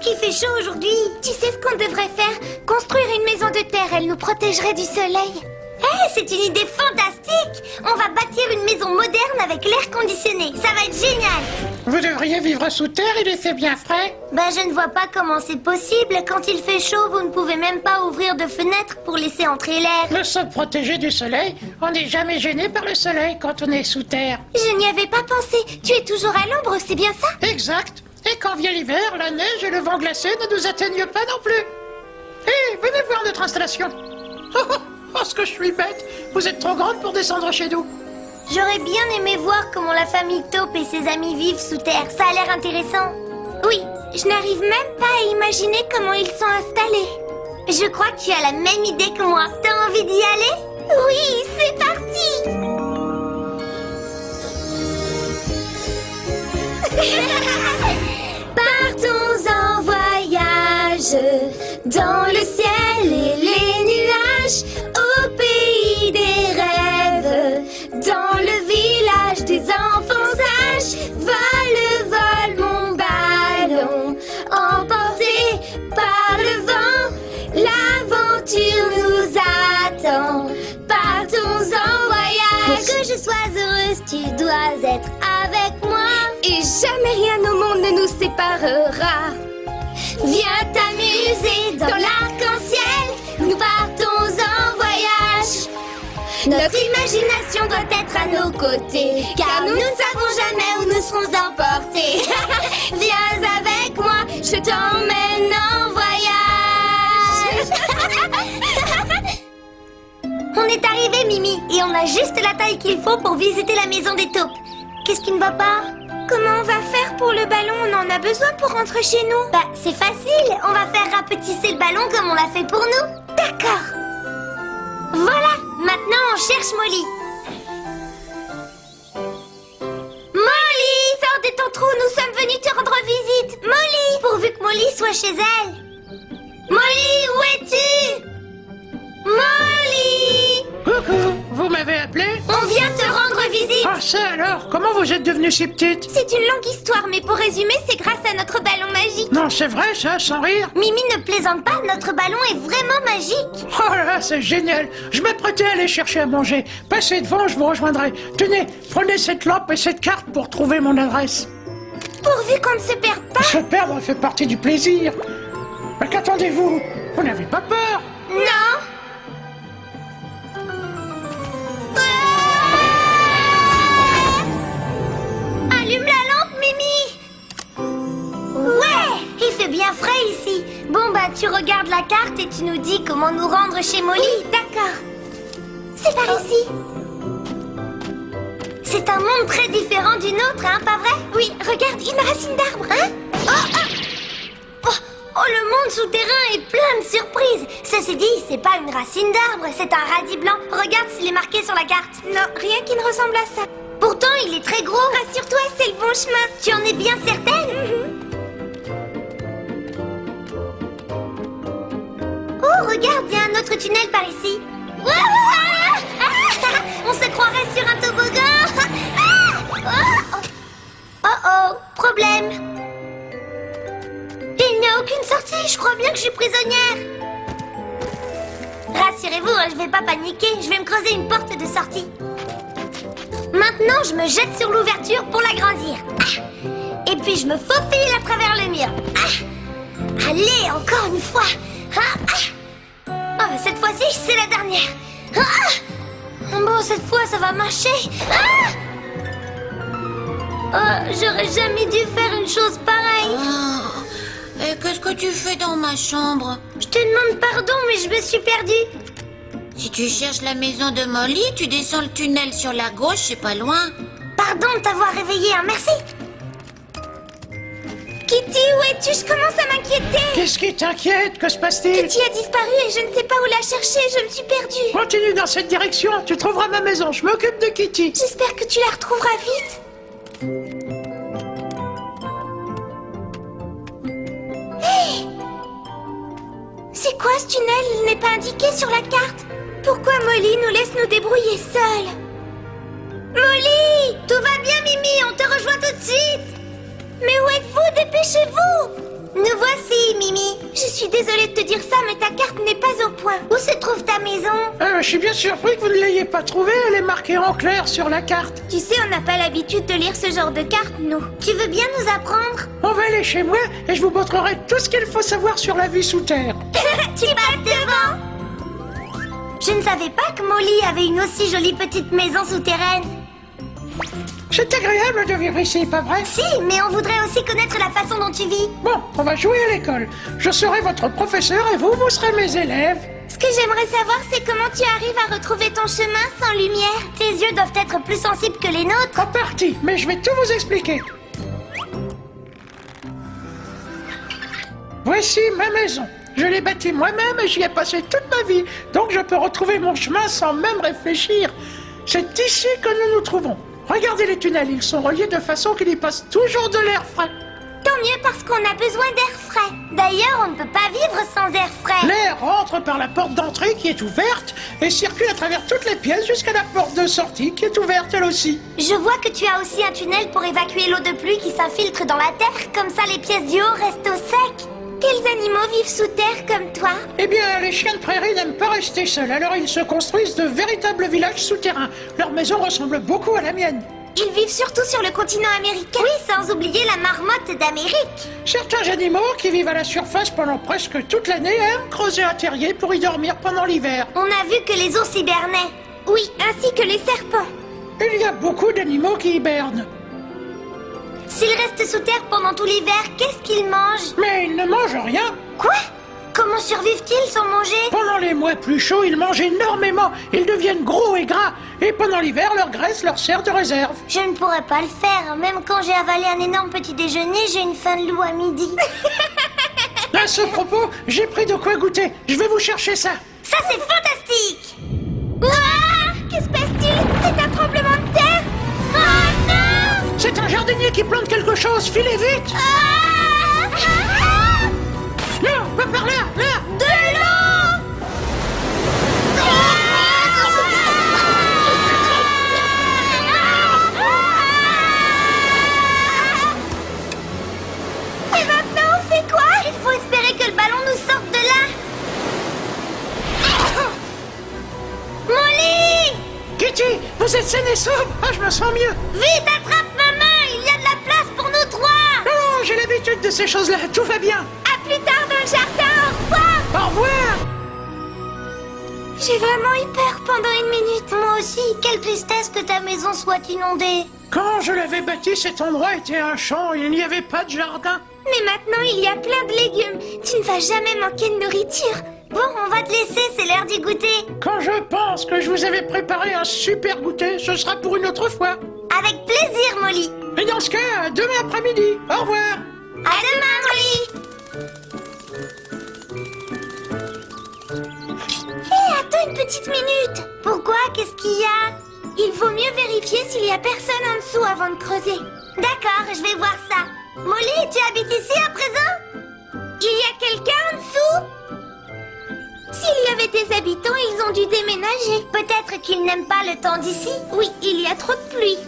qu'il fait chaud aujourd'hui. Tu sais ce qu'on devrait faire? Construire une maison de terre, elle nous protégerait du soleil. Hé, c'est une idée fantastique! On va bâtir une maison moderne avec l'air conditionné. Ça va être génial! Vous devriez vivre sous terre, il est fait bien frais. Bah, je ne vois pas comment c'est possible. Quand il fait chaud, vous ne pouvez même pas ouvrir de fenêtres pour laisser entrer l'air. Nous sommes protégés du soleil. On n'est jamais gêné par le soleil quand on est sous terre. Je n'y avais pas pensé. Tu es toujours à l'ombre, c'est bien ça? Exact. Et quand vient l'hiver, la neige et le vent glacé ne nous atteignent pas non plus. Hé, venez voir notre installation. Oh, ce que je suis bête. Vous êtes trop grande pour descendre chez nous. J'aurais bien aimé voir comment la famille Taupe et ses amis vivent sous terre. Ça a l'air intéressant. Oui, je n'arrive même pas à imaginer comment ils sont installés. Je crois que tu as la même idée que moi. T'as envie d'y aller? Oui, c'est parti! Partons en voyage dans le ciel et les nuages, au pays des rêves, dans le village des enfants sages. Vole mon ballon, emporté par le vent, l'aventure nous attend. Partons en voyage. Pour que je sois heureuse, tu dois être avec moi. Et jamais rien au monde ne nous séparera. Viens t'amuser dans l'arc-en-ciel. Nous partons en voyage. Notre imagination doit être à nos côtés, car nous ne savons jamais où nous serons emportés. Viens avec moi, je t'emmène en voyage. On est arrivé, Mimi, et on a juste la taille qu'il faut pour visiter la maison des taupes. Qu'est-ce qui ne va pas? Comment on va faire pour le ballon? On en a besoin pour rentrer chez nous. Bah, c'est facile. On va faire rapetisser le ballon comme on l'a fait pour nous. D'accord. Voilà. Maintenant, on cherche Molly. Molly, sors de ton trou. Nous sommes venus te rendre visite. Molly, pourvu que Molly soit chez elle. Molly, où es-tu? Molly! Coucou, vous m'avez appelé? On vient te rendre visite. Ah, ça alors? Comment vous êtes devenue si petite? C'est une longue histoire, mais pour résumer, c'est grâce à notre ballon magique. Non, c'est vrai ça, sans rire? Mimi ne plaisante pas, notre ballon est vraiment magique. Oh là là, c'est génial. Je m'apprêtais à aller chercher à manger. Passez devant, je vous rejoindrai. Tenez, prenez cette lampe et cette carte pour trouver mon adresse. Pourvu qu'on ne se perde pas. Se perdre fait partie du plaisir. Mais qu'attendez-vous? Vous n'avez pas peur? Non. Allume la lampe, Mimi. Ouais, il fait bien frais ici. Bon, bah, tu regardes la carte et tu nous dis comment nous rendre chez Molly. D'accord. C'est par ici. C'est un monde très différent du nôtre, hein, pas vrai? Oui, regarde, une racine d'arbre. Hein? Oh, le monde souterrain est plein de surprises. Ceci dit, c'est pas une racine d'arbre, c'est un radis blanc. Regarde s'il est marqué sur la carte. Non, rien qui ne ressemble à ça. Pourtant, il est très gros. Rassure-toi, c'est le bon chemin. Tu en es bien certaine? Oh, regarde, il y a un autre tunnel par ici. On se croirait sur un toboggan. Oh, problème. Il n'y a aucune sortie, je crois bien que je suis prisonnière. Rassurez-vous, je vais pas paniquer, je vais me creuser une porte de sortie. Maintenant, je me jette sur l'ouverture pour l'agrandir. Et puis, je me faufile à travers le mur. Allez, encore une fois. Oh, cette fois-ci, c'est la dernière. Bon, cette fois, ça va marcher. Oh, j'aurais jamais dû faire une chose pareille. Et qu'est-ce que tu fais dans ma chambre? Je te demande pardon, mais je me suis perdue. Si tu cherches la maison de Molly, tu descends le tunnel sur la gauche, c'est pas loin. Pardon de t'avoir réveillée, hein, merci. Kitty, où es-tu? Je commence à m'inquiéter. Qu'est-ce qui t'inquiète? Que se passe-t-il? Kitty a disparu et je ne sais pas où la chercher, je me suis perdue. Continue dans cette direction, tu trouveras ma maison, je m'occupe de Kitty. J'espère que tu la retrouveras vite. Hey! C'est quoi ce tunnel? Il n'est pas indiqué sur la carte. Pourquoi Molly nous laisse nous débrouiller seuls? Molly! Tout va bien, Mimi, on te rejoint tout de suite. Mais où êtes-vous? Dépêchez-vous! Nous voici, Mimi. Je suis désolée de te dire ça, mais ta carte n'est pas au point. Où se trouve ta maison? Je suis bien surpris que vous ne l'ayez pas trouvée, elle est marquée en clair sur la carte. Tu sais, on n'a pas l'habitude de lire ce genre de carte, nous. Tu veux bien nous apprendre? On va aller chez moi et je vous montrerai tout ce qu'il faut savoir sur la vie sous terre. Tu passes devant? Je ne savais pas que Molly avait une aussi jolie petite maison souterraine. C'est agréable de vivre ici, pas vrai? Si, mais on voudrait aussi connaître la façon dont tu vis. Bon, on va jouer à l'école. Je serai votre professeur et vous serez mes élèves. Ce que j'aimerais savoir, c'est comment tu arrives à retrouver ton chemin sans lumière. Tes yeux doivent être plus sensibles que les nôtres. En partie, mais je vais tout vous expliquer. Voici ma maison. Je l'ai bâtie moi-même et j'y ai passé toute ma vie. Donc je peux retrouver mon chemin sans même réfléchir. C'est ici que nous nous trouvons. Regardez les tunnels, ils sont reliés de façon qu'il y passe toujours de l'air frais. Tant mieux parce qu'on a besoin d'air frais. D'ailleurs, on ne peut pas vivre sans air frais. L'air rentre par la porte d'entrée qui est ouverte et circule à travers toutes les pièces jusqu'à la porte de sortie qui est ouverte elle aussi. Je vois que tu as aussi un tunnel pour évacuer l'eau de pluie qui s'infiltre dans la terre. Comme ça, les pièces du haut restent au sec. Quels animaux vivent sous terre comme toi? Eh bien, les chiens de prairie n'aiment pas rester seuls, alors ils se construisent de véritables villages souterrains. Leur maison ressemble beaucoup à la mienne. Ils vivent surtout sur le continent américain. Oui, sans oublier la marmotte d'Amérique. Certains animaux qui vivent à la surface pendant presque toute l'année aiment creuser un terrier pour y dormir pendant l'hiver. On a vu que les ours hibernaient. Oui, ainsi que les serpents. Il y a beaucoup d'animaux qui hibernent. S'ils restent sous terre pendant tout l'hiver, qu'est-ce qu'ils mangent? Mais ils ne mangent rien. Quoi? Comment survivent-ils sans manger? Pendant les mois plus chauds, ils mangent énormément. Ils deviennent gros et gras. Et pendant l'hiver, leur graisse leur sert de réserve. Je ne pourrais pas le faire. Même quand j'ai avalé un énorme petit déjeuner, j'ai une faim de loup à midi. À ce propos, j'ai pris de quoi goûter. Je vais vous chercher ça. Ça, c'est fantastique! Ouah! Que se passe-t-il? C'est un tremblement de terre? Oh non! C'est un jardinier qui plante quelque chose. Filez vite! Ah! Ah! Non, pas par là, là! De l'eau! Et maintenant, on fait quoi? Il faut espérer que le ballon nous sorte de là. Molly! Kitty, vous êtes saine et sauve? Ah, je me sens mieux. Vite, attrape ma main! Il y a de la place pour nous trois! Non, j'ai l'habitude de ces choses-là. Tout va bien. À plus tard dans le jardin, au revoir! Au revoir. J'ai vraiment eu peur pendant une minute. Moi aussi, quelle tristesse que ta maison soit inondée. Quand je l'avais bâti, cet endroit était un champ. Il n'y avait pas de jardin. Mais maintenant, il y a plein de légumes. Tu ne vas jamais manquer de nourriture. Bon, on va te laisser, c'est l'heure du goûter. Quand je pense que je vous avais préparé un super goûter, ce sera pour une autre fois. Avec plaisir, Molly. Et dans ce cas, à demain après-midi. Au revoir. À demain, Molly. Hé, attends une petite minute. Pourquoi? Qu'est-ce qu'il y a? Il vaut mieux vérifier s'il y a personne en dessous avant de creuser. D'accord, je vais voir ça. Molly, tu habites ici à présent? Il y a quelqu'un en dessous? S'il y avait des habitants, ils ont dû déménager. Peut-être qu'ils n'aiment pas le temps d'ici. Oui, il y a trop de pluie.